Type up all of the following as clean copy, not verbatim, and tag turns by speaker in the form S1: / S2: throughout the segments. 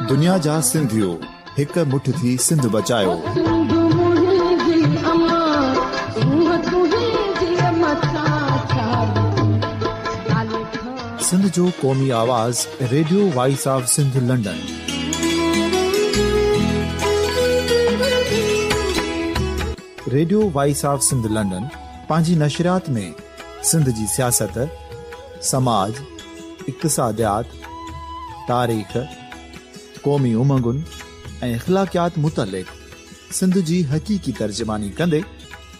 S1: दुनिया जा सिंधियो हिक मुठ थी सिंध बचायो। सिंध जो क़ौमी आवाज़ radio voice of Sindh London. Radio voice of Sindh London पंहिंजी नशरियात में सिंध जी सियासत, समाज, इक़्तिसादियात, तारीख़, क़ौमी उमंगुनि ऐं अख़लाक़ियात मुतलिक़ सिंध जी हक़ीक़ी तर्जुमानी कंदे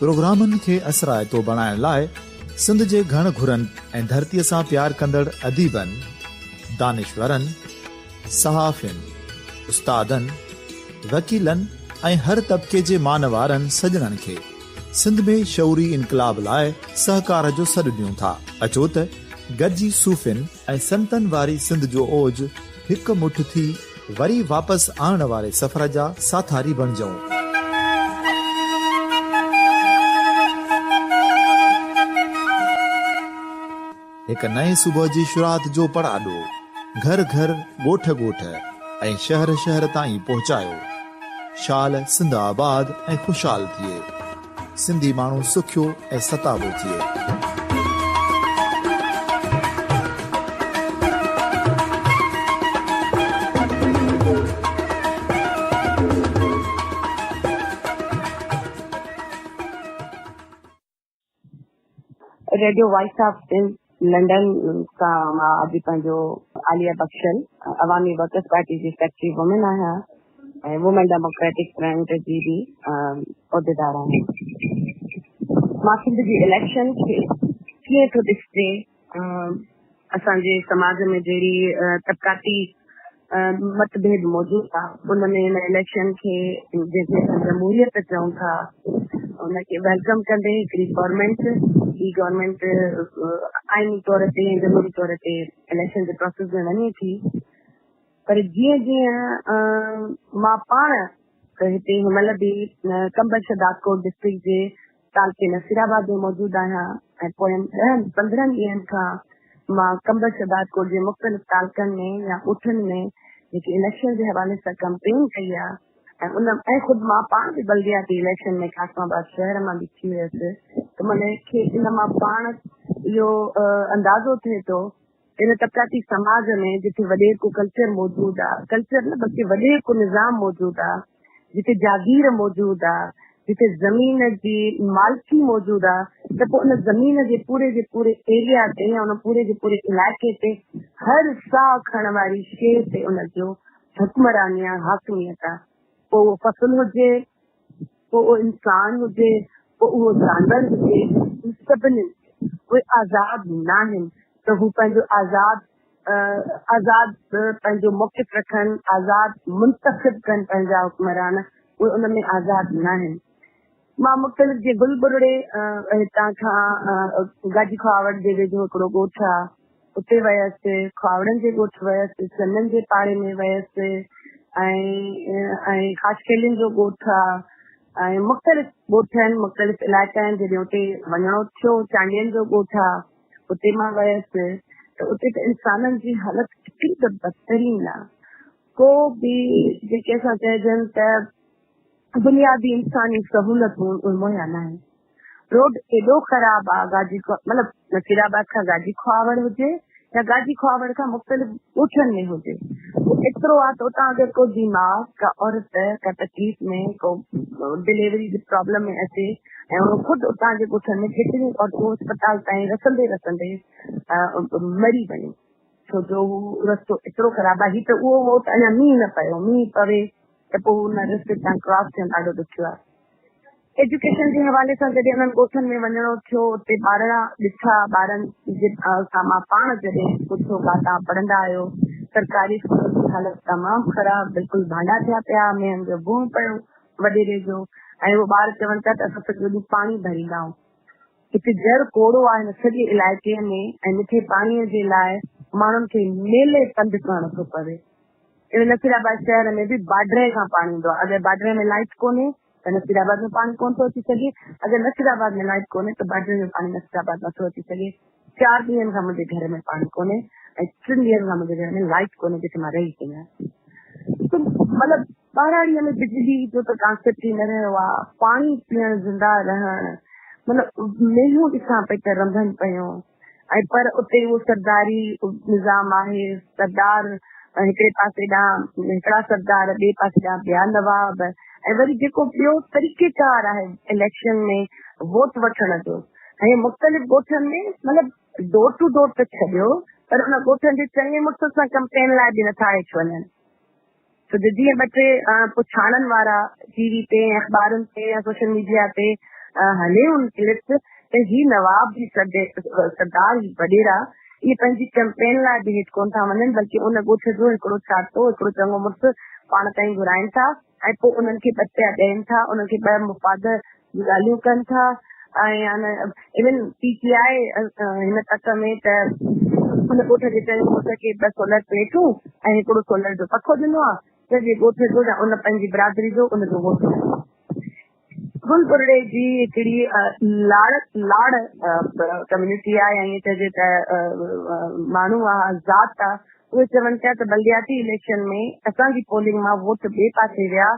S1: प्रोग्रामनि खे असराइतो बणाइण लाइ सिंध जे घण घुरनि ऐं धरतीअ सां प्यार कंदड़ अदीबनि, दानिशवरनि, सहाफ़ियुनि, उस्तादनि, वकीलनि ऐं हर तबिके जे मानवारनि सजणनि खे सिंध में शऊरी इनकलाब लाइ सहकार जो सॾु ॾियूं था। अचो त गॾिजी सूफ़ियुनि ऐं संतनि वारी सिंध जो ओज हिक मुठ थी वरी वापसि आणण वारे सफ़र जा साथारी बणिजऊं। हिक नए सुबुह जी शुरूआत जो पड़ाॾो घर घर, ॻोठ ॻोठ ऐं शहर शहर ताईं पहुचायो। शाल सिंध आबाद ऐं ख़ुशहाल थिए, सिंधी माण्हू सुखियो ऐं सताबो थिए।
S2: Radio voice of Sindh London का मां अॼु पंहिंजो आलिया बखशल अवामी वर्कर्स पार्टी जी सेक्रेटरी वुमेन आहियां ऐं वुमेन डेमोक्रेटिक फ्रंट जी बि उहिदेदार आहियां। मां सिंध जी इलेक्शन खे कीअं थो ॾिसजे, असांजे समाज में जहिड़ी तबकाती मतभेद मौजूदु आहे उनमें इन इलेक्शन खे जंहिंखे असां जमहूरियत चऊं था उनखे वेलकम कंदे हिकिड़ी गवर्नमेंट आइनी तौर ते ऐं जमहूरी तौर ते इलेक्शन जे प्रोसेस में वञे थी। पर जीअं जीअं मां पाण हिते हिनमहिल बि कंबल शदादकोट डिस्ट्रिक्ट जे तालके नसीराबाद में मौजूदु आहियां ऐं पोयनि 10-15 ॾींहंनि खां मां कंबल शदादकोट जे मुख़्तलिफ़ तालकनि में या ॻोठनि में जेके इलेक्शन जे हवाले सां कैंपेन कई आहे ऐं ख़ुदि मां पाण बि बल्दियाती इलेक्शन में ख़ासमाबाद शहर मां बि थी वियसि, त मूंखे इन मां पाण इहो अंदाज़ो थिए थो इन तबकाती समाज में जिथे वॾेर को कल्चर मौजूदु आहे, कल्चर न बल्कि वॾेर को निज़ाम मौजूदु आहे, जिथे जागीर मौजूदु आहे, जिथे ज़मीन जी मालिकी मौजूदु आहे, त पोइ उन ज़मीन जे पूरे एरिया ते या उन पूरे इलाइक़े ते हर साह खण वारी शइ ते उनजो हुक्मरानी आहे, हाकमियत आहे। पोइ उहो फसल हुजे, पोइ उहो इंसान हुजे, पोइ उहो जानवर हुजे, सभिनी उहे आज़ाद न आहिनि त हू पंहिंजो आज़ाद पंहिंजो मौक़िफ़ रखनि, आज़ाद मुंतखब कनि पंहिंजा हुक्मरान, उहे उन में आज़ाद न आहिनि। मां मुख़्तलिफ़ जे गुलबुरड़े हितां खां गाजी खावड़ जे वेझो हिकिड़ो ॻोठ आहे उते वयसि, खावड़नि जे ॻोठ वयसि, चननि जे पाड़े में वयसि ऐं ख़ासकेलियुनि जो ॻोठ आहे ऐं मुख़्तलिफ़ ॻोठनि मुख़्तलिफ़ इलाइक़नि जॾहिं उते वञणो थियो, चांडियनि जो ॻोठ आहे उते मां वयसि, त उते त इंसाननि जी हालत केतिरी त बदतरीन आहे। को बि जेके असां चइजनि त बुनियादी इंसानी सहूलतूं उहे मुहैया न आहिनि। रोड एॾो ख़राब आहे, मतिलबु नसीराबाद खां गाजी खावड़ हुजे या गाजी खावड़ खां मुख़्तलिफ़ ॻोठनि में हुजे, एतिरो आहे त उतां अगरि को बीमार का औरत का तकलीफ़ में को डिलीवरी जी प्रॉब्लम में अचे ऐं उन ख़ुदि उतां जे ॻोठनि में केतिरियूं औरतूं अस्पताल ताईं रसंदे मरी वञे, छो जो हू रस्तो एतिरो ख़राब आहे। हीअ त उहो त अञा मींहुं न पियो, मींहुं पवे त पोइ हुन रस्ते तां क्रॉस थियणु ॾाढो ॾुखियो आहे। एजुकेशन जे हवाले सां जॾहिं उन्हनि ॻोठनि में वञणो थियो, उते ॿारड़ा ॾिठा, ॿारनि जे मां पाण जॾहिं पुछो का तव्हां पढ़ंदा आहियो, सरकारी स्कूल जी हालत तमामु ख़राब, बिल्कुलु भांडा थिया पिया, मेहनि जो बूह पियो वॾेरे जो, ऐं उहो ॿार चवनि था त असां सॼो ॾींहुं पाणी भरींदा आहियूं। हिते जड़ कोड़ो आहे हिन सॼे इलाइक़े में ऐं मिठे पाणीअ जे लाइ माण्हुनि खे मेले पंधु करणो थो पवे। नसीराबाद शहर में बि बाडरे खां पाणी ईंदो आहे, अगरि बाडरे में लाइट कोन्हे नसीराबाद में पानी कोन थो अची सघे. अगरि नसीराबाद में लाइट कोन्हे त बाडर जो पानी नसीराबाद नथो अची सघे. 4 ॾींहंनि खां मुंहिंजे घर में पानी कोन्हे ऐं 3 ॾींहंनि खां मुंहिंजे घर में लाइट कोन्हे जिते मां रही पई आहियां. मतिलबु ॿाराड़ीअ में बिजली जो त कॉन्सेप्ट ई न रहियो आहे. पाणी पीअण, ज़िंदा रहण, मतिलबु मेहियूं ॾिसां पई त रंधनि पियूं. ऐं पर उते उहो सरदारी निज़ाम आहे. सरदार हिकिड़े पासे ॾांहुं हिकिड़ा सरदार, ॿिए पासे ॾांहुं ॿिया नवाब. ऐं वरी जेको ॿियो तरीक़ेकार आहे इलेक्शन में वोट वठण जो, ऐं मुख़्तलिफ़ ॻोठनि में मतिलबु डोर टू डोर त छॾियो, पर उन ॻोठनि जे चङे मुड़ुस सां कंपेन लाइ बि नथा हेठि वञनि. छो जो जीअं 2-3 पुछाणनि वारा टीवी ते, अख़बारुनि ते या सोशल मीडिया ते हले उन क्लिप्स त ही नवाब जी सरदार ही वॾेरा इहे पंहिंजी कैंपेन लाइ बि हेठि कोन था वञनि, बल्कि उन ॻोठ जो हिकिड़ो छातो, हिकिड़ो चङो मुड़ुस पाण ताईं घुराइनि था ऐं पोइ उन्हनि खे 2 रुपया ॾियनि था, उन्हनि खे 2 मुफ़ाद ॻाल्हियूं कनि था. ऐं इवन PTI हिन तक में त उन ॻोठ जे चङे मुड़ुस खे 2 सोलर प्लेटूं ऐं हिकिड़ो सोलर जो पखो ॾिनो आहे. सॼे ॻोठ जो या उन पंहिंजी बिरादरी जो उनजो वोट. गुलबुर्ड़े जी हिकिड़ी लाड़ कम्युनिटी आहे, ऐं चइजे त माण्हू आहे, ज़ात आहे. उहे चवनि पिया त बल्दियाती इलेक्शन में असांजी पोलिंग मां वोट ॿिए पासे विया.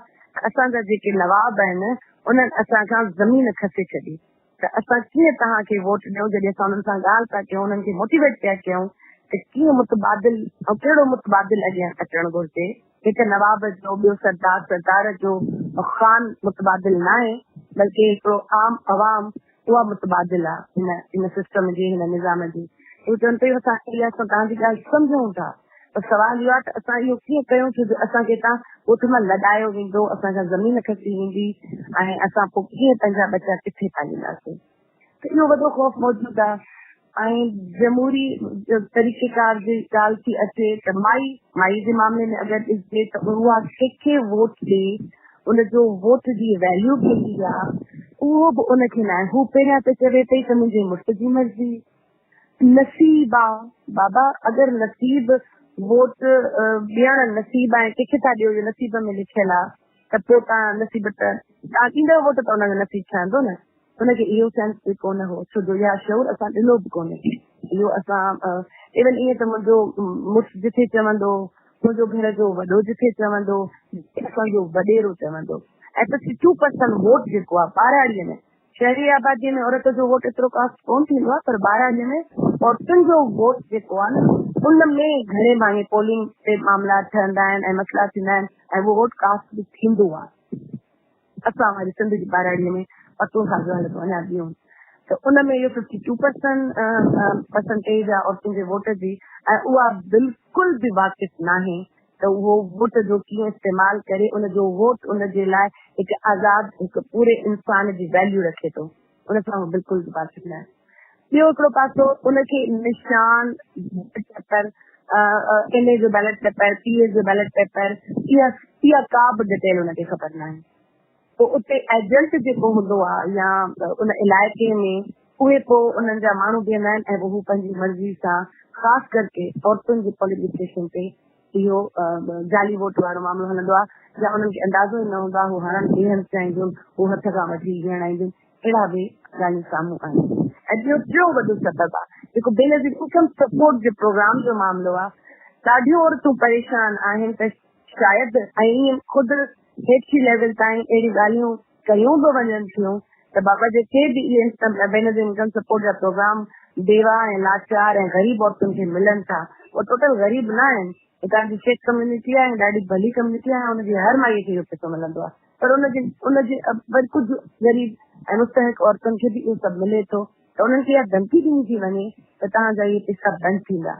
S2: असांजा जेके नवाब आहिनि उन्हनि असांखां ज़मीन खसे छॾी. त असां कीअं तव्हांखे वोट ॾियूं जॾहिं असां उन्हनि सां ॻाल्हि था कयूं, उन्हनि खे मोटिवेट पिया कयूं त कीअं मुतबादिल ऐं कहिड़ो मुतबादिल अॻियां अचणु घुरिजे. हिकु नवाब जो, ॿियो सरदार जो ख़ान मुतबादिल न आहे, बल्कि हिकिड़ो आम अवाम उहा मुतबादिल आहे इन सिस्टम जी, हिन निज़ाम जी. उहे चवनि पियूं असां तव्हांजी ॻाल्हि सम्झूं था, त सवाल इहो आहे त असां इहो कीअं कयूं छो जो असांखे तव्हां ॻोठ मां लॾायो वेंदो, असांखां ज़मीन खसी वेंदी ऐं असां पोइ कीअं पंहिंजा बचा किथे पालींदासीं. त इहो वॾो ख़ौफ़ मौजूदु आहे. ऐं जमहूरी तरीक़ेकार जी ॻाल्हि थी अचे त माई जे मामले में अगरि ॾिसिजे त उहा कंहिंखे वोट ॾे, उनजो वोट जी वैल्यू कहिड़ी आहे उहो बि उनखे न आहे. हू पहिरियां त चवे पई त मुंहिंजे मुड़ुस जी मर्ज़ी. नसीब आहे बाबा, अगरि नसीब वोट ॾियण नसीब आहे, कंहिंखे था ॾियो इहो नसीब में लिखियल आहे, त पोइ तव्हां नसीब तव्हां ॾींदव वोट त हुनजो नसीब ठहंदो न. हुनखे इहो सेंस बि कोन हो, छो जो इहा शौर असां ॾिनो बि कोन्हे. इहो असां इवन ईअं त मुंहिंजो मुड़ुस जिथे चवंदो, मुंहिंजो घर जो वॾो जिथे चवंदो, असांजो वॾेरो चवंदो. ऐं 52% वोट जेको आहे ॿाराड़ीअ में, शहरी आबादीअ में औरत जो वोट एतिरो कास्ट कोन थींदो आहे, पर ॿाराड़ीअ में औरतुनि जो वोट जेको आहे न, उन में घणे भाङे पोलिंग ते मामला ठहंदा आहिनि ऐं मसइला थींदा आहिनि ऐं उहो वोट कास्ट बि थींदो आहे. असां वरी सिंध जी ॿाराड़ीअ में पतो था ॻाल्हि अञा ॿियूं त उन में इहो 52% परसेंटेज आहे औरतुनि जे वोट जी. ऐं उहा बिल्कुलु बि वाक़िफ़ न आहे त उहो वोट जो कीअं इस्तेमालु करे उनजो वोट उनजे लाइ हिकु आज़ाद, हिकु पूरे इंसान जी वैल्यू रखे थो. उन सां उहो बिल्कुलु बि वाक़िफ़ न आहे. ॿियो हिकिड़ो पासो उनखे निशान पेपर, MA जो बैलेट पेपर, PA जो बैलेट पेपर, इहा का बि डिटेल उनखे ख़बर न आहे. पोइ उते एजेंट जेको हूंदो आहे या उन इलाइक़े में उहे पोइ उन्हनि जा माण्हू बीहंदा आहिनि ऐं हू पंहिंजी मर्ज़ी सां ख़ासि करके औरतुनि जे पोलिंग स्टेशन ते इहो जाली वोट वारो मामिलो हलंदो आहे या उन्हनि खे अंदाज़ो ई न हूंदो आहे. हू हणनि ॿिहनि चाहींदियूं, हू हथ खां वठी ॼणाईंदियूं. अहिड़ा बि ॻाल्हियूं साम्हूं आहिनि. ऐं ॿियो वॾो सबबु आहे जेको बेनज़ीर इनकम सपोर्ट जे प्रोग्राम जो मामिलो आहे. ॾाढियूं औरतूं परेशान आहिनि त शायदि ऐं ईअं ख़ुदि हेठि लेवल ताईं अहिड़ी ॻाल्हियूं कयूं बि वञनि थियूं त बाबा जेके बि इहे बेनज़ीर इनकम सपोर्ट जा प्रोग्राम बेवा ऐं लाचार ऐं ग़रीब औरतुनि खे मिलनि था, उहे टोटल ग़रीब न आहिनि. तव्हांजी शेख कम्युनिटी आहे, ॾाढी भली कम्युनिटी आहे, हुनजी हर माईअ खे इहो पैसो मिलंदो आहे. पर उनजे वरी कुझु ग़रीब ऐं मुस्तहिक औरतुनि खे बि इहो सभु मिले थो त उन्हनि खे इहा धमकी ॾिनी थी वञे त तव्हांजा इहे पैसा बंदि थींदा.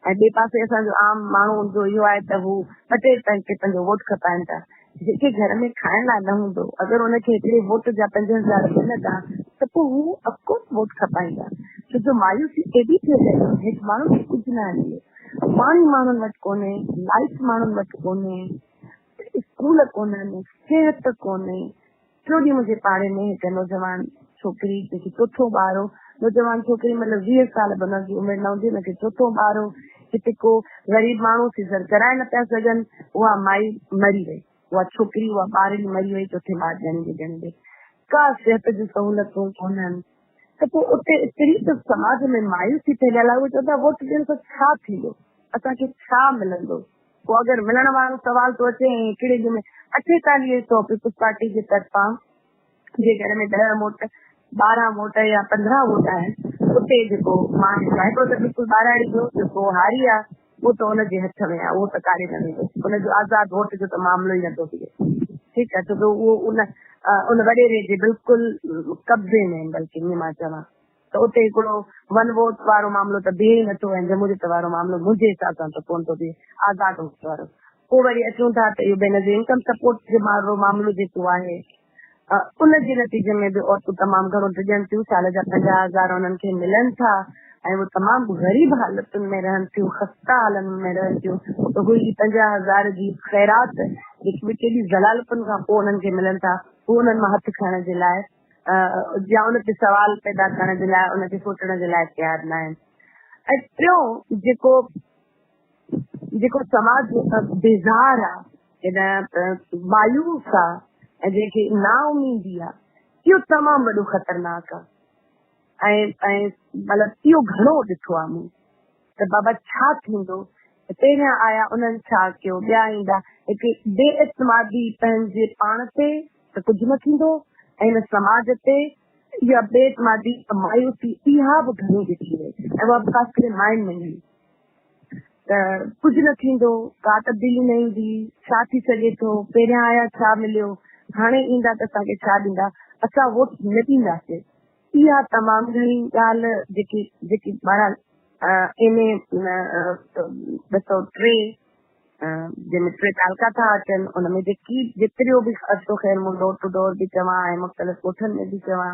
S2: ऐं ॿिए पासे असांजो आम माण्हू जो इहो आहे त हू 2 टे पंहिंजो वोट खपाइनि था. जेके घर में खाइण लाइ न हूंदो, अगरि हुनखे हिकिड़े वोट जा 5,000 मिलंदा त पोइ हू अफकोर्स वोट खपाईंदा. छो जो मायूसी एॾी थी रहे, हिकु माण्हू खे कुझु न मिले, पाणी माण्हुनि वटि कोन्हे, लाइट माण्हुनि वटि कोन्हे, स्कूल कोन्हनि, सिहत कोन्हे. टियों ॾींहुं मुंहिंजे पाड़े में हिकु नौजवान छोकिरी जेकी 4थो ॿार हो, नौजवान छोकिरी मतिलबु 20 साल बि हुनजी उमिरि न हूंदी, हुनखे 4थो ॿार हो. हिते को ग़रीब माण्हू सीज़र कराए न पिया सघनि, उहा माई मरी वई. उहा छोकिरी उहा ॿार ॾींहुं मरी वई, चोथे ॿार ॼणे का सिहत जूं सहूलियतूं कोन्हनि, त पोइ उते एतिरी त समाज में मायूसी फैलियल आहे। उहे चवंदा वोट ॾियण सां छा थींदो, असांखे छा मिलंदो। पोइ अगरि मिलण वारो सवाल थो अचे हिकिड़े ॾींहं में 4800 पीपुल्स पार्टी जे तरफ़ां जे घर में 10 वोट 12 वोट या 15 वोट आहिनि, उते जेको मां हिकिड़ो त बिल्कुलु ॿाराड़ी जो जेको हारी आहे उहो त हुनजे हथ में आहे, उहो त कारे न वेंदो, हुनजो आज़ाद वोट जो त मामिलो ई नथो थिए। ठीकु आहे, छो त उहो उन वॾेरे जे बिल्कुलु कब्ज़े में, बल्कि ईअं मां चवां त उते हिकिड़ो 1 वोट वारो मामिलो त बिहे नथो ऐं जमहूरियत वारो मामिलो मुंहिंजे हिसाब सां त कोन थो बिहे, आज़ाद वोट वारो। पोइ वरी अचूं था त इहो बेनज़ीर इनकम सपोर्ट जे मामिलो जेको आहे उनजे नतीजे में बि औरतूं तमामु घणो ॾियनि थियूं, साल जा 50,000 उन्हनि खे मिलनि था ऐं उहे तमामु ग़रीब हालतुनि में रहनि थियूं, ख़स्ता हालतुनि में रहनि थियूं। त उहे 50,000 जी ख़ैरात जेकी केॾी ज़लालतुनि खां पोइ उन्हनि खे मिलनि था, उहे उन्हनि मां हथु खणण जे लाइ या उन ते सवाल पैदा करण जे लाइ, उनखे सोचण जे लाइ तयारु न आहिनि। ऐं टियों जेको समाज बेज़ार आहे, मायूस आहे ऐं जंहिंखे ना उमीदी आहे, इहो तमामु वॾो ख़तरनाक आहे। ऐं मतिलबु इहो घणो ॾिठो आहे मूं त बाबा छा थींदो। पहिरियां आया उन्हनि छा कयो, ॿिया ईंदा, हिकु बेइतमादी पंहिंजे पाण ते त कुझु न थींदो, ऐं हिन समाज ते इहा बेइतमादी मायूसी इहा बि घणी ॾिठी वई, ऐं उहा बि ख़ासि करे माइनि में हुई त कुझु न थींदो, का तब्दीली न ईंदी, छा थी सघे थो, पहिरियां आया छा मिलियो, हाणे ईंदा त असांखे छा ॾींदा, असां वोट न ॾींदासीं। इहा तमामु घणी ॻाल्हि जेकी बहरहाल इन 203 जंहिंमें 3 तालका था अचनि, उनमें जेतिरो बि अर्सो ख़ैर मूं डोर टू डोर बि चवां ऐं मुख़्तलिफ़ ॻोठनि में बि चवां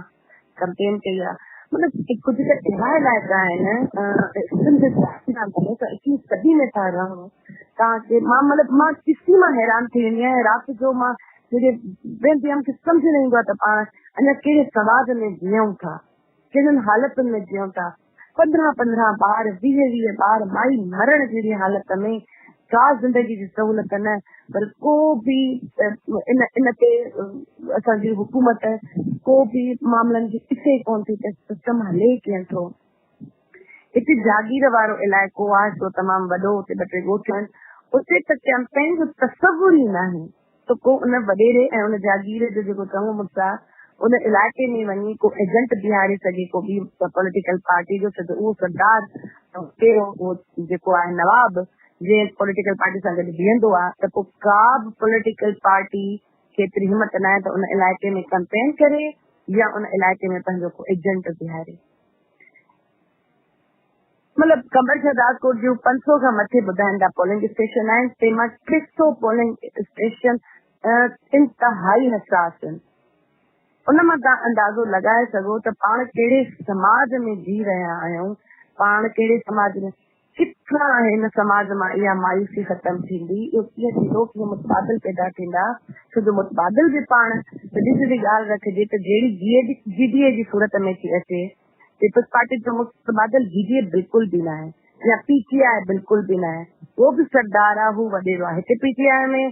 S2: कंपेन कई आहे, मतिलबु कुझु त अहिड़ा इलाइक़ा आहिनि सिंध 21वीं सदी में था रहूं, तव्हांखे मां ॾिसी मां हैरान थी वेंदी आहियां। राति जो मां जॾहिं वेंदी हुअमि, सम्झ न ईंदो आहे त पाण अञा कहिड़े समाज में जीऊं था, कहिड़नि हालतुनि में जीऊं था। 15-15 ॿार, 20-20 ॿार माई मरण जहिड़ी हालत में, का ज़िंदगी जी सहूलियत न, पर को बि इन ते असांजी हुकूमत को बि मामलनि जी ॾिसे कोन थी त सिस्टम हले कीअं थो। हिते जागीर वारो इलाइक़ो आहे जो तमामु वॾो, उते 2-3 ॻोठ आहिनि, उते त कैंपेन जो तसवुर ई न आहे त को उन वॾेरे ऐं उन जागीर जो जेको चङो मुद्दा उन इलाइक़े में वञी को एजेंट बीहारे सघे, को बि पॉलिटिकल पार्टी जो, छो उहो सरदार जेको आहे नवाब जंहिं पॉलिटिकल पार्टी सां गॾु बीहंदो आहे, त पोइ का बि पॉलिटिकल पार्टी खे एतिरी हिमत न आहे त उन इलाइक़े में कैंपेन करे या उन इलाइक़े में पंहिंजो को एजेंट बीहारे। मतिलबु कमर शहदादकोट जूं 500 खां मथे ॿुधाइनि था पोलिंग स्टेशन आहिनि, तंहिंमां 600 पोलिंग स्टेशन इंतिहाई हसास आहिनि। उन मां तव्हां अंदाज़ो लॻाए सघो त पाण कहिड़े समाज में जी रहिया आहियूं, पाण कहिड़े समाज में, किथां हिन समाज मां इहा मायूसी ख़तम थींदी, इहो कीअं थींदो, कीअं मुतबादिल पैदा थींदा। छो जो मुतबादिल बि पाण जॾहिं जॾहिं ॻाल्हि रखिजे त जहिड़ी GDA जी सूरत में थी अचे, पीपल्स पार्टी जो मुतबादिल GDA बिल्कुलु बि न आहे, या PTI बिल्कुलु बि न आहे, उहो बि सरदार आहे, हू वॾेरो आहे। हिते PTI में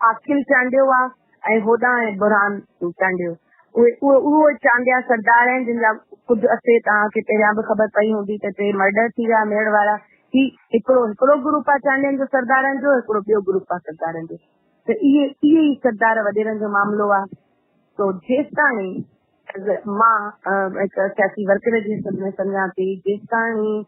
S2: आखिल चांडियो आहे ऐं होॾां बुरहान चांडियो, उहो चांडिया सरदार आहिनि जिन जा कुझु असे तव्हांखे पहिरियां बि ख़बर पई हूंदी त 3 मर्डर थी विया मेड़ वारा। हिकिड़ो ग्रुप आहे चांडियनि जो सरदारनि जो, हिकिड़ो ॿियो ग्रुप आहे सरदारनि जो, त इहे ई सरदार वॾेरनि जो मामिलो आहे। तो जेसिताईं मां हिकु सियासी वर्कर जे हिसाब में सम्झां थी, जेसिताईं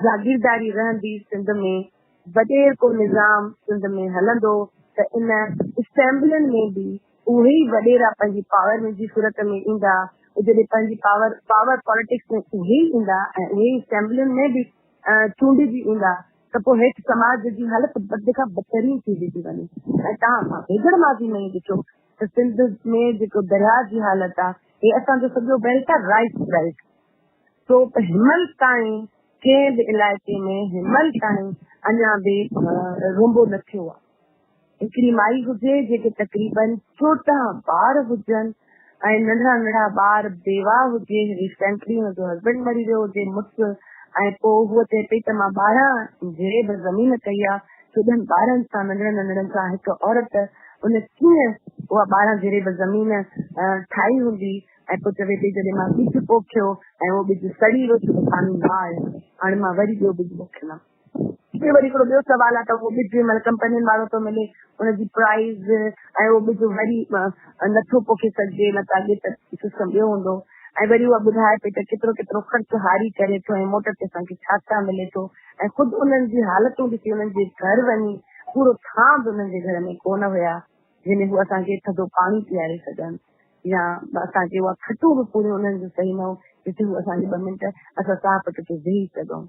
S2: जागीरदारी रहंदी सिंध में, वॾेर को निज़ाम सिंध में हलंदो, त इन असेंबलियुनि में बि उहे ई वॾेरा पंहिंजी पावर में जी सूरत में ईंदा, जॾहिं पंहिंजी पावर पॉलिटिक्स में उहे ई ईंदा ऐं उहे ई असेंबलियुनि में बि चूंडी बि ईंदा, त पोइ हेठि समाज जी हालत बद खां बदतरीन थींदी थी वञे। ऐं तव्हां वेझड़ माज़ी में ॾिठो त सिंध में जेको दरिया जी हालत आहे, हे असांजो सॼो बेल्ट आहे राइट बेल्ट। तो हिमल ताईं कंहिं बि इलाइक़े में हिमल ताईं अञा बि रुंबो न थियो आहे। हिकिड़ी माई हुजे जेके तकरीबन 14 ॿार हुजनि ऐं नंढड़ा नंढड़ा ॿार बेवा हुजे, रिसेंटली हुनजो हस्बैंड मरी वियो हुजे मुड़ुसु, ऐं पोइ हूअ चए पई त मां 12 जेब ज़मीन कई आहे 14 ॿारनि सां नंढड़नि सां हिकु औरत उन कीअं उहा 12 जेरेब ज़मीन ठाही हूंदी ऐं पोइ चवे पई जॾहिं मां ॿिज पोखियो ऐं उहो ॿिज सड़ी वियो छो पाणी न आयो, हाणे मां वरी ॿियो ॿिज पोखींदमि। वरी हिकिड़ो ॿियो सवाल आहे त उहो ॿिज महिल कंपनियुनि वारो थो मिले उनजी प्राइज़ ऐं उहो ॿिज वरी नथो पोखे सघिजे, न त अॻे त सिस्टम ॿियो हूंदो। ऐं वरी उहा ॿुधाए पई त केतिरो ख़र्च हारी करे थो ऐं मोटर ते असांखे छा छा मिले थो ऐं ख़ुदि उन्हनि जी हालतूं ॾिसी उन्हनि जे घर वञी पूरो थांब उन्हनि जे घर में कोन हुया जंहिंमें हू असांखे थधो पाणी पीआरे सघनि या असांखे उहा खटूं बि पूरियूं उन्हनि जूं सही न जिते हू असांखे 2 मिंट असां साह पट ते वेही सघूं।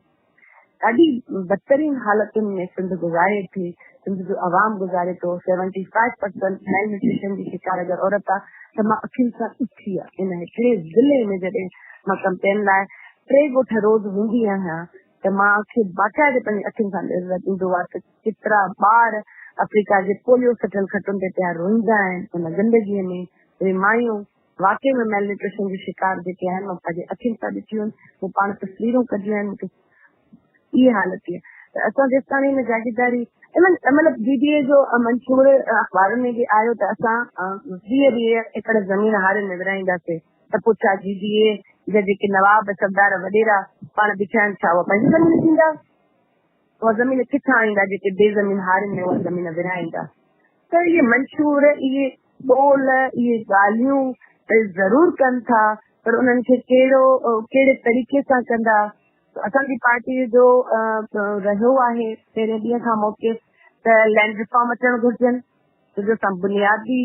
S2: ॾाढी बदतरीन हालतुनि में सिंध गुज़ारे थी, सिंध जो आवाम गुज़ारे थो। 75% मेल न्यूट्रिशन जी शिकार अगरि औरत आहे त मां अखियुनि सां ॾिठी आहे। इन हिकिड़े ज़िले में जॾहिं मां कंपेन लाइ 3 ॻोठ रोज़ हूंदी आहियां त मूंखे बाक़ाइदे पंहिंजी अखियुनि सां नज़र ईंदो आहे त केतिरा ॿार अफ्रीका जे पोलियो सटियल खटुनि ते पिया रोईंदा आहिनि उन गंदगीअ में। उहे मायूं वाकई में मेल न्यूट्रिशन जी शिकार जेके आहिनि मां पंहिंजे अखियुनि सां ॾिठियूं आहिनि, मूं पाण तस्वीरूं कढियूं आहिनि। मूंखे इहे हालत थी त असां जेसि ताईं हिन जागीरदारी मतिलबु बीडीए जो मंशूर अखबारुनि में बि आयो त असां 20 एकड़ ज़मीन हारियुनि में विराईंदासीं त पोइ छा बीडीए जा जेके नवाब सरदार वॾेरा पाण बिछाइनि छा उहा पंहिंजी ज़मीन थींदा? उहा ज़मीन किथां ईंदा जेके बेज़मीन हारियुनि में उहा ज़मीन विराईंदा? त इहे मंशूर इहे ॿोल इहे ॻाल्हियूं ज़रूर कनि था पर उन्हनि खे कहिड़े तरीक़े सां कंदा। असांजी पार्टी जो रहियो आहे पहिरें ॾींहं खां मौक़िफ़ त लैंड रिफॉर्म अचणु घुरिजनि, छोजो असां बुनियादी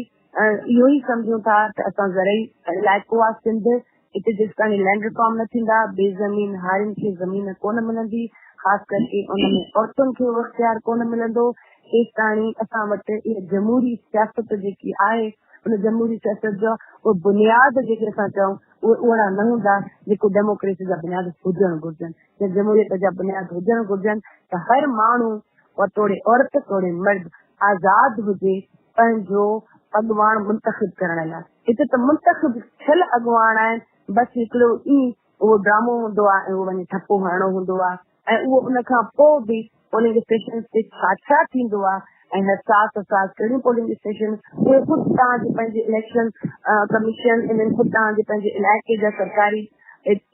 S2: इहो ई सम्झूं था त असां ज़रई इलाइक़ो आहे सिंध, हिते जेसि ताईं लैंड रिफॉर्म न थींदा बेज़मीन हारियुनि खे ज़मीन कोन मिलंदी, ख़ासि करके उनमें औरतुनि खे उहो इख्तियार कोन मिलंदो। तेसि ताईं असां वटि इहा जमहूरी सियासत जेकी आहे उन जमहूरी सियासत जो उहे बुनियाद जेके असां चऊं उहे ओड़ा न हूंदा जेको डेमोक्रेसी जा बुनियाद हुजणु घुरिजनि या जमहूरियत जा बुनियाद हुजणु घुरिजनि त हर माण्हू तोड़े औरत तोड़े मर्द आज़ाद हुजे पंहिंजो अॻवाण मुंतखिब करण लाइ। हिते त मुंतखिब थियल अॻवाण आहिनि, बसि हिकिड़ो ई उहो ड्रामो हूंदो आहे ऐं उहो वञी ठपो हणणो हूंदो आहे ऐं उहो उन खां पोइ बि पोलिंग स्टेशन ते छा थींदो आहे ऐं हसास कहिड़ियूं पोलिंग स्टेशन उहे ख़ुदि तव्हांजे पंहिंजे इलेक्शन कमीशन इन्हनि ख़ुदि तव्हांजे पंहिंजे इलाइक़े जा सरकारी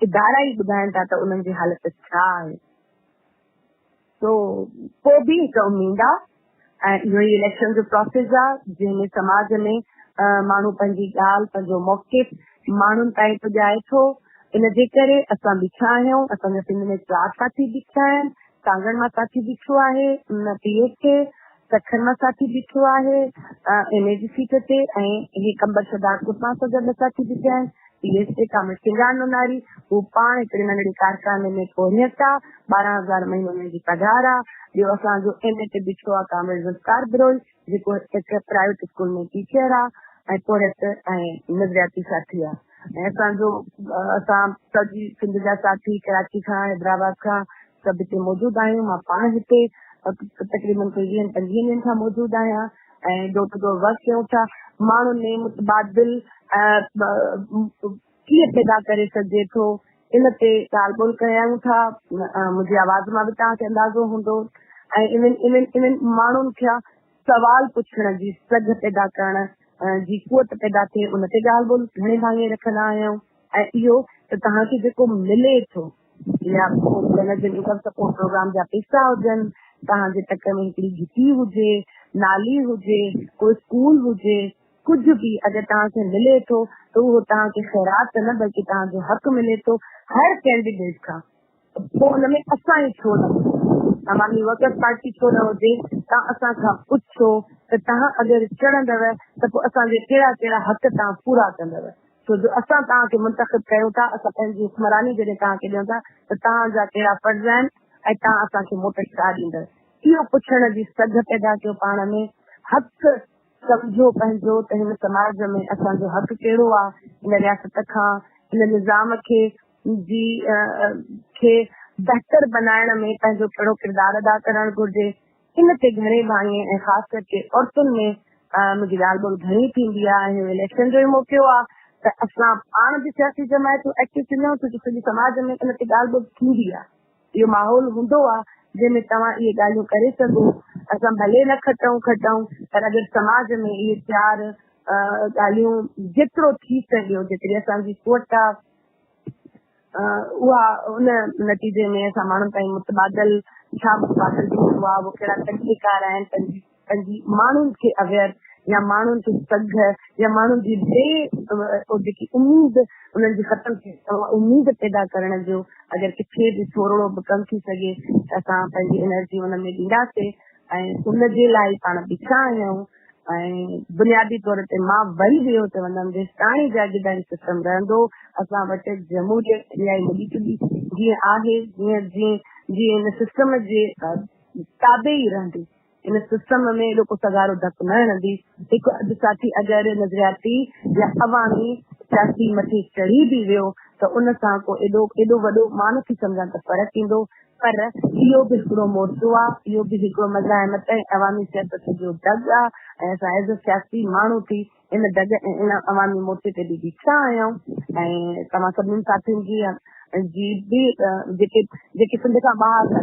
S2: इदारा ई ॿुधाइनि था त उन्हनि जी हालत छा आहे। तो पोइ बि हिकु उमीद आहे ऐं इहो ई इलेक्शन जो प्रोसेस आहे जंहिंमें समाज में माण्हू पंहिंजी ॻाल्हि पंहिंजो मौक़िफ़ माण्हुनि ताईं पुॼाए थो। इन जे करे असां बीठा आहियूं, असांजे सिंध में 4 साथी बीठा आहिनि, सांगण मां साथी बीठो आहे, पीएस ते सखन मां साथी बीठो आहे एमए जी सीट ते ऐं इहे कंबर शदारपुर मां गॾु साथी बीठा आहिनि। पीएस ते कामिल सिंगार नारी हू पाण हिकिड़े नंढड़े कारखाने में कोहियत आहे, 12,000 महीनो हुन जी पघार आहे। ॿियो असांजो एमए ते बीठो आहे कामिल ज़ुल्फकार बिरोई जेको हिकु प्राइवेट स्कूल में टीचर आहे ऐं कोहियत ऐं नज़रियाती साथी आहे। ऐं असां सॼी सिंध जा साथी कराची खां हैदराबाद खां सभु हिते मौजूदु आहियूं। मां पाण हिते तक़रीबन 20-25 ॾींहंनि खां मौजूदु आहियां ऐं डोर टू डोर वर्क कयूं था। माण्हुनि में मुतबादिल कीअं पैदा करे सघिजे थो इन ते ॻाल्हि ॿोल कयूं था। मुंहिंजी आवाज़ मां बि तव्हांखे अंदाज़ो हूंदो ऐं इन्हनि माण्हुनि खे सवाल पुछण जी सघ पैदा करण जी कुवत पैदा थिए उन ते ॻाल्हि ॿोल घणे भाङे रखंदा आहियूं। ऐं इहो त तव्हांखे जेको मिले थो या सपोर्ट प्रोग्राम जा पैसा हुजनि, तव्हांजे टक में हिकिड़ी घिटी हुजे, नाली हुजे, कोई स्कूल हुजे, कुझु बि अगरि तव्हांखे मिले थो त उहो तव्हांखे ख़ैरात न बल्कि तव्हांजो हक़ मिले थो हर कैंडिडेट खां। पोइ हुनमें असां ई छो न अवामी वर्कर्स पार्टी छो न हुजे, तव्हां असां खां पुछो त तव्हां अगरि चढ़ंदव त पोइ असांजे कहिड़ा कहिड़ा हक़ तव्हां पूरा कंदव। छो जो असां तव्हांखे मुंतखिब कयूं था, असां पंहिंजी हुक्मरानी जॾहिं तव्हांखे ॾियूं था त तव्हांजा कहिड़ा फर्ज़ आहिनि ऐं तव्हां असांखे मोट छा ॾींदव। इहो पुछण जी सघ पैदा कयो पाण में। हक़ सम्झो पंहिंजो त हिन समाज में असांजो हक़ कहिड़ो आहे, हिन रियासत खां हिन निज़ाम खे बहितर बनाइण में पंहिंजो कहिड़ो किरदारु अदा करणु घुरिजे। इन ते घणे भाङे ऐं ख़ासि करके औरतुनि में मुंहिंजी ॻाल्हि ॿोल घणी थींदी आहे। इलेक्शन जो ई मौक़ो आहे त असां पाण बि सियासी जमायतूं एक्टिव थींदा आहियूं छो सॼे समाज में इन ते ॻाल्हि ॿोल थींदी आहे। इहो माहौल हूंदो आहे जंहिंमें तव्हां इहे ॻाल्हियूं करे सघो असां भले न खटूं पर अगरि समाज में इहे 4 ॻाल्हियूं जेतिरो थी सघियो, जेतिरी असांजी सोच आहे उहा उन नतीजे में असां माण्हुनि ताईं मुतबादल छा मुतबादल थींदो आहे, उहो कहिड़ा तरीक़ेकार आहिनि पंहिंजी माण्हुनि खे अवेयर या माण्हुनि खे सघ या माण्हुनि जी जेकी उम्मीद उन्हनि जी ख़तम थी उम्मीद पैदा करण जो अगरि किथे बि थोरो बि कमु थी सघे त असां पंहिंजी एनर्जी हुन में ॾींदासीं। ऐं उनजे लाइ पाण बीठा आहियूं। ऐं बुनियादी तौर ते मां वरी बि इहो चवंदमि जेसिताईं जागीरदारी सिस्टम रहंदो असां वटि जमहूरियत जीअं आहे, जीअं इन सिस्टम जे ताबे ई रहंदी, इन सिस्टम में एॾो को सगारो धक न हणंदी। हिकु अधु साथी अगरि नज़रियाती या अवामी सियासी मथे चढ़ी बि वियो त उन सां को एॾो वॾो मां नथी सम्झां त फर्क़ु ईंदो। पर इहो बि हिकिड़ो मोर्चो आहे, इहो बि हिकिड़ो मज़ाहमत ऐं अवामी सियासत जो डग आहे। ऐं असां एज़ अ सियासी माण्हू थी इन डग इन अवामी मोर्चे ते बि बीठा आहियूं। ऐं तव्हां सभिनी साथियुनि जी बि जेके सिंध खां ॿाहिरि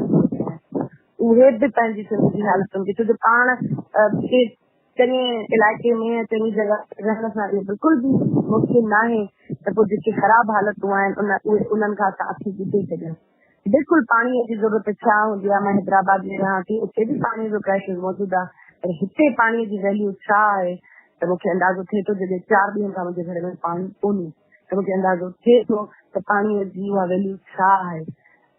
S2: उहे बि पंहिंजी सिंध जी हालतुनि खे, छो जो पाण चङे इलाइक़े में चङी जॻह रहण सां इहो बिल्कुलु बि मुमकिन न आहे त पोइ जेके ख़राब हालतूं आहिनि उन्हनि खां असां अखियूं ॿुधे सघूं। बिल्कुलु पाणीअ जी ज़रूरत छा हूंदी आहे, मां हैदराबाद में रहां थी, उते बि पाणीअ जो क्राइसिस मौजूदु आहे, पर हिते पाणीअ जी वैल्यू छा आहे त मूंखे अंदाज़ो थिए थो। जॾहिं 4 ॾींहंनि खां मुंहिंजे घर में पाणी कोन्हे त मूंखे अंदाज़ो थिए थो त पाणीअ जी उहा वैल्यू छा आहे।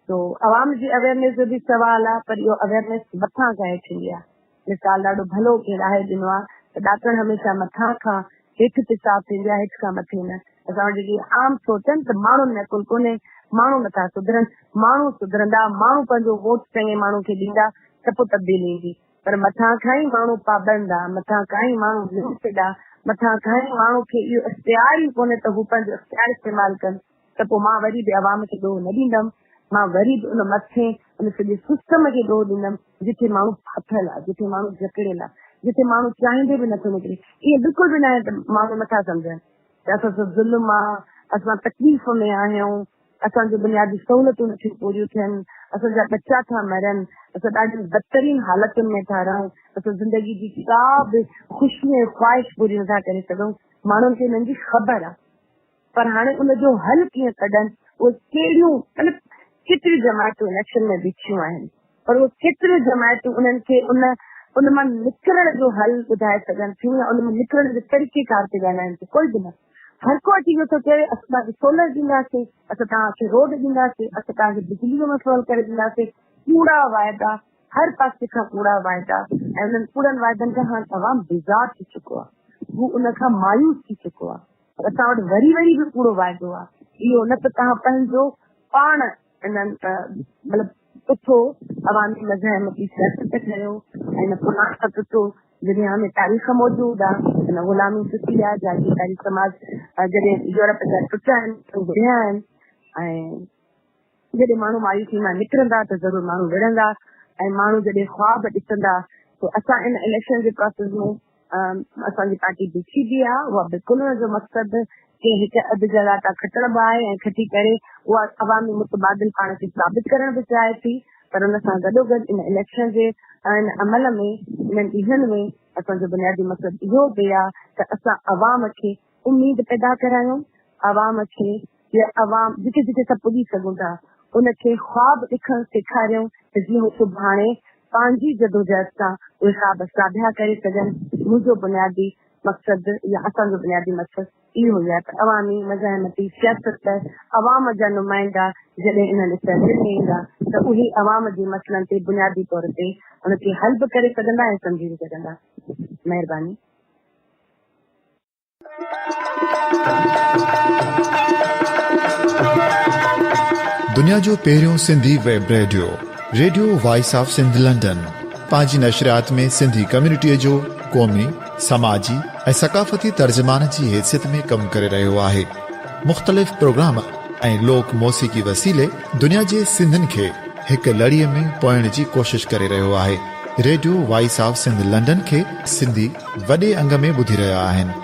S2: तो अवाम जी अवेयरनेस जो बि सवाल आहे, पर इहो अवेयरनेस मथां खां थींदी आहे। मिसाल ॾाढो भलो केरु आहे ॾिनो आहे त ॾाकण हमेशह मथां खां हेठि ते साफ़ थींदी आहे, हेठि खां मथे न। असां वटि जेकी आम सोचनि त माण्हुनि में कुल कोन्हे, माण्हू नथा सुधरनि, माण्हू सुधरंदा, माण्हू पंहिंजो वोट चङे माण्हू खे ॾींदा त पोइ तब्दीली ईंदी। पर मथां खां ई माण्हू पाबंद आहे, मथां खां ई माण्हू लिमिटेड आहे, मथां खां ई माण्हू खे इहो इख़्तियार ई कोन्हे त हू पंहिंजो इख़्तियार इस्तेमालु कनि त पोइ मां वरी बि अवाम खे ॾोह न ॾींदमि। मां वरी बि उन मथे उन सॼे सिस्टम खे ॾोह ॾींदमि जिथे माण्हू फाथल आहे, जिथे माण्हू जकड़ियल आहे, जिथे माण्हू चाहींदे बि नथो निकिरे। ईअं बिल्कुलु बि न आहे त माण्हू नथा सम्झनि त असां सभु ज़ुल्म आहे, असां तकलीफ़ में आहियूं, असांजो बुनियादी सहूलियतूं नथियूं पूरियूं थियनि, असांजा बच्चा था मरनि, असां ॾाढी बदतरीन हालतुनि में था रहूं, असां ज़िंदगी जी का बि ख़ुशी ऐं ख़्वाहिश पूरी नथा करे सघूं। माण्हुनि खे हिननि जी ख़बर आहे, पर हाणे उनजो हल कीअं कढनि, उहे कहिड़ियूं मतिलबु केतिरियूं जमायतूं इलेक्शन में बीठियूं आहिनि, पर उहे केतिरियूं जमायतूं उन्हनि खे उन मां निकिरण जो हल ॿुधाए सघनि थियूं या उन मां निकिरण जे तरीक़ेकार ते ॻाल्हाइनि थियूं। कोई बि न। हर को अची वियो थो चए असां तव्हांखे सोलर ॾींदासीं, असां तव्हांखे रोड ॾींदासीं, असां तव्हांखे बिजली जो मसइलो हल करे ॾींदासीं। कूड़ा वाइदा, हर पासे खां कूड़ा वाइदा, ऐं उन्हनि कूड़नि वाइदनि खां हाणे तमामु बेज़ार थी चुको आहे, हू उन खां मायूस थी चुको आहे। पर असां वटि वरी बि कूड़ो वाइदो आहे। इहो न त तव्हां पंहिंजो पाण इन्हनि मतिलबु सुठो अवामी मज़हमती सियासत कयो ऐं न पुराणो सुठो दुनिया में तारीख़ मौजूदु आहे, न ग़ुलामी सुठी आहे, जागीरदारी समाज जॾहिं यूरोप जा टुटा आहिनि विढ़िया आहिनि। ऐं जॾहिं माण्हू मायूसी मां निकिरंदा त ज़रूरु माण्हू विढ़ंदा, ऐं माण्हू जॾहिं ख्वाब ॾिसंदा त असां इन इलेक्शन जे प्रोसेस में असांजी पार्टी बीठी बि आहे। उहा बिल्कुलु हुनजो मक़सदु के हिकु अधु जॻह तां खटण बि आहे ऐं खटी करे उहा अवामी मुतबादिल पाण खे साबित करण बि चाहे थी। पर हुन सां गॾोगॾु इन इलेक्शन जे इन अमल में इन्हनि ॾींहंनि में असांजो बुनियादी मक़सदु इहो बि आहे त असां अवाम खे उमेद पैदा करायूं, अवाम खे या अवाम जिथे जिथे सभु पुॼी सघूं था उनखे ख्वाब ॾिसणु सेखारियूं त जीअं हू सुभाणे पंहिंजी जदोजहद सां उहे ख्वाब साध्या करे सघनि। मुंहिंजो बुनियादी मक़सदु या असांजो बुनियादी मक़सदु इहो ई आहे त अवामी मज़हमती सियासत अवाम जा नुमाइंदा जॾहिं इन्हनि असेंबली में ईंदा त उहे अवाम जे मसइलनि ते बुनियादी तौर ते उनखे हल बि करे सघंदा ऐं सम्झी बि सघंदा। महिरबानी।
S1: दुनिया जो पहिरियों Sindhi web radio voice of Sindh London पंहिंजी नशरियात में सिंधी कम्युनिटीअ जो क़ौमी, समाजी ऐं सकाफ़ती तर्जमान जी हैसियत में कमु करे रहियो आहे। मुख़्तलिफ़ प्रोग्राम ऐं लोक मौसीक़ी वसीले दुनिया जे सिंधियुनि खे हिकु लड़ीअ में पोइण जी कोशिश करे रहियो आहे। Radio voice of Sindh London खे सिंधी वॾे अंग में ॿुधी रहिया आहिनि।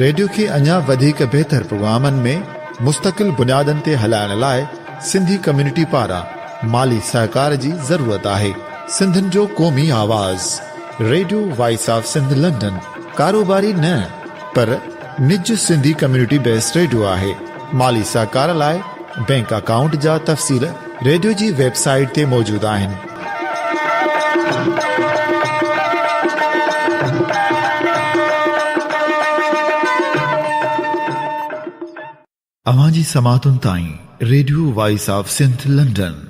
S1: रेडियो खे अञा वधीक बहितर प्रोग्रामनि में मुस्तक़िल बुनियादनि ते हलाइण लाइ सिंधी कम्युनिटी पारां माली सहकार जी ज़रूरत आहे। सिंधियुनि जो क़ौमी आवाज़ radio voice of Sindh London कारोबारी न पर निज सिंधी कम्युनिटी बेस्ड रेडियो आहे। माली सहकार लाइ बैंक अकाउंट जा तफ़सील रेडियो जी वेबसाइट ते मौजूद आहिनि। अवां जी समातुनि ताईं radio voice of Sindh London